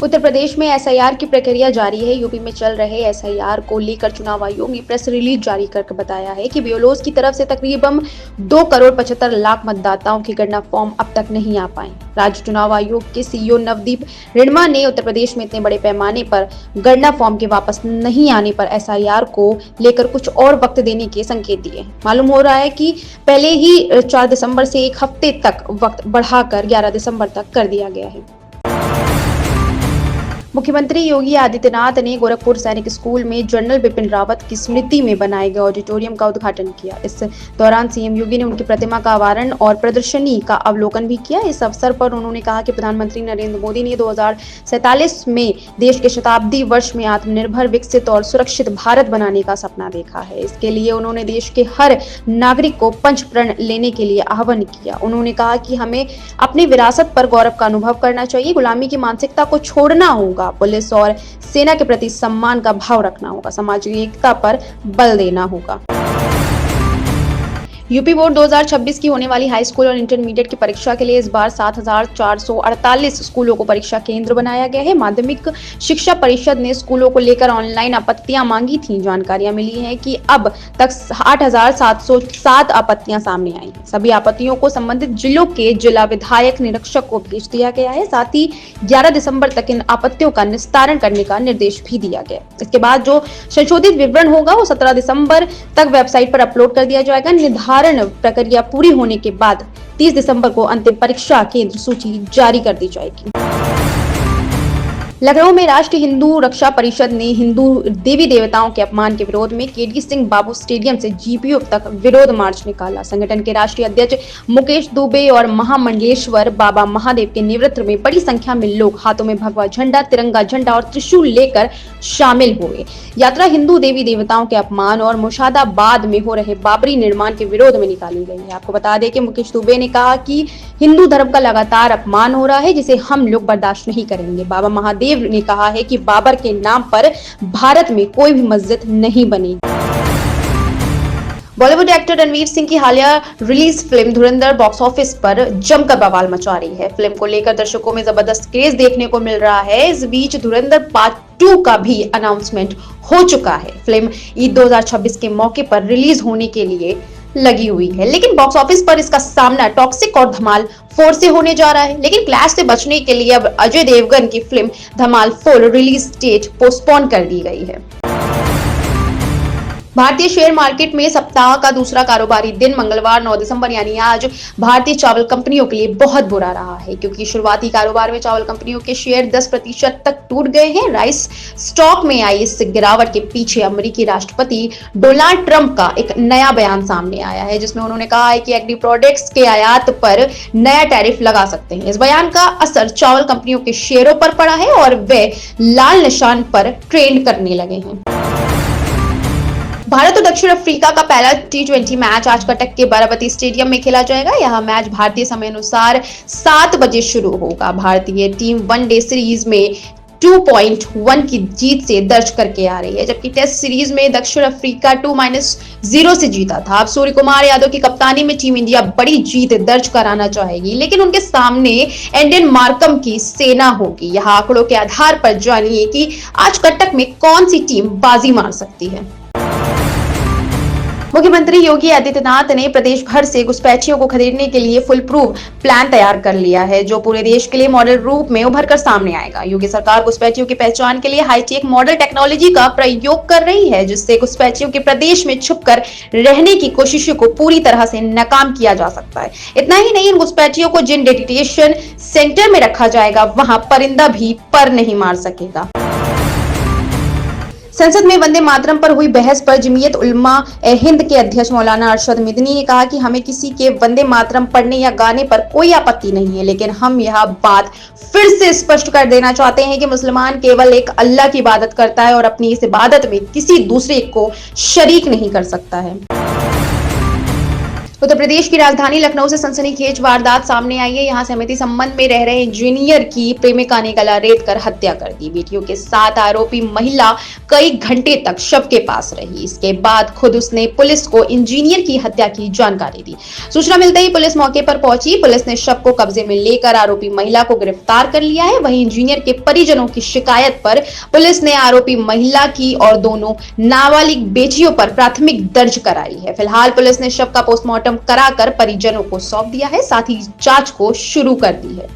उत्तर प्रदेश में एसआईआर की प्रक्रिया जारी है। यूपी में चल रहे एसआईआर को लेकर चुनाव आयोग ने प्रेस रिलीज जारी कर बताया है कि बीएलओ की तरफ से तकरीबन 2,75,00,000 मतदाताओं के गणना फॉर्म अब तक नहीं आ पाए। राज्य चुनाव आयोग के सीईओ नवदीप रिणमा ने उत्तर प्रदेश में इतने बड़े पैमाने पर गणना फॉर्म के वापस नहीं आने पर एसआईआर को लेकर कुछ और वक्त देने के संकेत दिए। मालूम हो रहा है कि पहले ही 4 दिसंबर से एक हफ्ते तक वक्त बढ़ाकर 11 दिसंबर तक कर दिया गया है। मुख्यमंत्री योगी आदित्यनाथ ने गोरखपुर सैनिक स्कूल में जनरल बिपिन रावत की स्मृति में बनाए गए ऑडिटोरियम का उद्घाटन किया। इस दौरान सीएम योगी ने उनकी प्रतिमा का अनावरण और प्रदर्शनी का अवलोकन भी किया। इस अवसर पर उन्होंने कहा कि प्रधानमंत्री नरेंद्र मोदी ने 2047 में देश के शताब्दी वर्ष में आत्मनिर्भर, विकसित और सुरक्षित भारत बनाने का सपना देखा है। इसके लिए उन्होंने देश के हर नागरिक को पंच प्रण लेने के लिए आह्वान किया। उन्होंने कहा कि हमें अपनी विरासत पर गौरव का अनुभव करना चाहिए, गुलामी की मानसिकता को छोड़ना होगा, पुलिस और सेना के प्रति सम्मान का भाव रखना होगा, सामाजिक एकता पर बल देना होगा। यूपी बोर्ड 2026 की होने वाली हाई स्कूल और इंटरमीडिएट की परीक्षा के लिए इस बार 7,448 स्कूलों को परीक्षा केंद्र बनाया गया है। माध्यमिक शिक्षा परिषद ने स्कूलों को लेकर ऑनलाइन आपत्तियां मांगी थी। जानकारियां मिली है कि अब तक 8,707 आपत्तियां सामने आई हैं। सभी आपत्तियों को संबंधित जिलों के जिला विधायक निरीक्षक को भेज दिया गया है। साथ ही 11 दिसंबर तक इन आपत्तियों का निस्तारण करने का निर्देश भी दिया गया। इसके बाद जो संशोधित विवरण होगा वो 17 दिसंबर तक वेबसाइट पर अपलोड कर दिया जाएगा। निर्धारण प्रक्रिया पूरी होने के बाद 30 दिसंबर को अंतिम परीक्षा केंद्र सूची जारी कर दी जाएगी। लखनऊ में राष्ट्रीय हिंदू रक्षा परिषद ने हिंदू देवी देवताओं के अपमान के विरोध में केडी सिंह बाबू स्टेडियम से जीपीओ तक विरोध मार्च निकाला। संगठन के राष्ट्रीय अध्यक्ष मुकेश दुबे और महामंडलेश्वर बाबा महादेव के नेतृत्व में बड़ी संख्या में लोग हाथों में भगवा झंडा, तिरंगा झंडा और त्रिशूल लेकर शामिल हुए। यात्रा हिंदू देवी देवताओं के अपमान और मुर्शिदाबाद में हो रहे बाबरी निर्माण के विरोध में निकाली गई है। आपको बता दें कि मुकेश दुबे ने कहा कि हिंदू धर्म का लगातार अपमान हो रहा है, जिसे हम लोग बर्दाश्त नहीं करेंगे। बाबा महादेव ने कहा है कि बाबर के नाम पर भारत में कोई भी मस्जिद नहीं बनेगी। बॉलीवुड एक्टर रणवीर सिंह की हालिया रिलीज फिल्म धुरंधर बॉक्स ऑफिस पर जमकर बवाल मचा रही है। फिल्म को लेकर दर्शकों में जबरदस्त क्रेज देखने को मिल रहा है। इस बीच धुरंधर पार्ट 2 का भी अनाउंसमेंट हो चुका है। फिल्म ईद 2026 के मौके पर रिलीज होने के लिए लगी हुई है, लेकिन बॉक्स ऑफिस पर इसका सामना टॉक्सिक और धमाल 4 से होने जा रहा है। लेकिन क्लैश से बचने के लिए अब अजय देवगन की फिल्म धमाल 4 रिलीज डेट पोस्टपोन कर दी गई है। भारतीय शेयर मार्केट में सप्ताह का दूसरा कारोबारी दिन मंगलवार 9 दिसंबर यानी आज भारतीय चावल कंपनियों के लिए बहुत बुरा रहा है, क्योंकि शुरुआती कारोबार में चावल कंपनियों के शेयर 10% तक टूट गए हैं। राइस स्टॉक में आई इस गिरावट के पीछे अमेरिकी राष्ट्रपति डोनाल्ड ट्रंप का एक नया बयान सामने आया है, जिसमें उन्होंने कहा है कि एग्री प्रोडक्ट्स के आयात पर नया टैरिफ लगा सकते हैं। इस बयान का असर चावल कंपनियों के शेयरों पर पड़ा है और वे लाल निशान पर ट्रेंड करने लगे हैं। भारत और दक्षिण अफ्रीका का पहला T20 मैच आज कटक के बाराबती स्टेडियम में खेला जाएगा। यह मैच भारतीय समय अनुसार 7 बजे शुरू होगा। भारतीय टीम वनडे सीरीज में 2.1 की जीत से दर्ज करके आ रही है, जबकि टेस्ट सीरीज में दक्षिण अफ्रीका 2-0 से जीता था। अब सूर्य कुमार यादव की कप्तानी में टीम इंडिया बड़ी जीत दर्ज कराना चाहेगी, लेकिन उनके सामने एंडन मार्कम की सेना होगी। यह आंकड़ों के आधार पर जानिए कि आज कटक में कौन सी टीम बाजी मार सकती है। मुख्यमंत्री योगी आदित्यनाथ ने प्रदेश भर से घुसपैठियों को खदेड़ने के लिए फुल प्रूफ प्लान तैयार कर लिया है, जो पूरे देश के लिए मॉडल रूप में उभर कर सामने आएगा। योगी सरकार घुसपैठियों की पहचान के लिए हाईटेक मॉडल टेक्नोलॉजी का प्रयोग कर रही है, जिससे घुसपैठियों के प्रदेश में छुपकर रहने की कोशिशों को पूरी तरह से नाकाम किया जा सकता है। इतना ही नहीं, इन घुसपैठियों को जिन डिटेंशन सेंटर में रखा जाएगा वहां परिंदा भी पर नहीं मार सकेगा। संसद में वंदे मातरम पर हुई बहस पर जमीयत उलमा हिंद के अध्यक्ष मौलाना अरशद मिदनी ने कहा कि हमें किसी के वंदे मातरम पढ़ने या गाने पर कोई आपत्ति नहीं है, लेकिन हम यह बात फिर से स्पष्ट कर देना चाहते हैं कि मुसलमान केवल एक अल्लाह की इबादत करता है और अपनी इस इबादत में किसी दूसरे को शरीक नहीं कर सकता है। उत्तर प्रदेश की राजधानी लखनऊ से सनसनीखेज वारदात सामने आई है। यहां सहमति संबंध में रह रहे इंजीनियर की प्रेमिका ने गला रेत कर हत्या कर दी। बेटियों के साथ आरोपी महिला कई घंटे तक शव के पास रही। इसके बाद खुद उसने पुलिस को इंजीनियर की हत्या की जानकारी दी। सूचना मिलते ही पुलिस मौके पर पहुंची। पुलिस ने शव को कब्जे में लेकर आरोपी महिला को गिरफ्तार कर लिया है। वहीं इंजीनियर के परिजनों की शिकायत पर पुलिस ने आरोपी महिला की और दोनों नाबालिग बेटियों पर प्राथमिक दर्ज कराई है। फिलहाल पुलिस ने शव का पोस्टमार्टम कराकर परिजनों को सौंप दिया है, साथ ही जांच को शुरू कर दी है।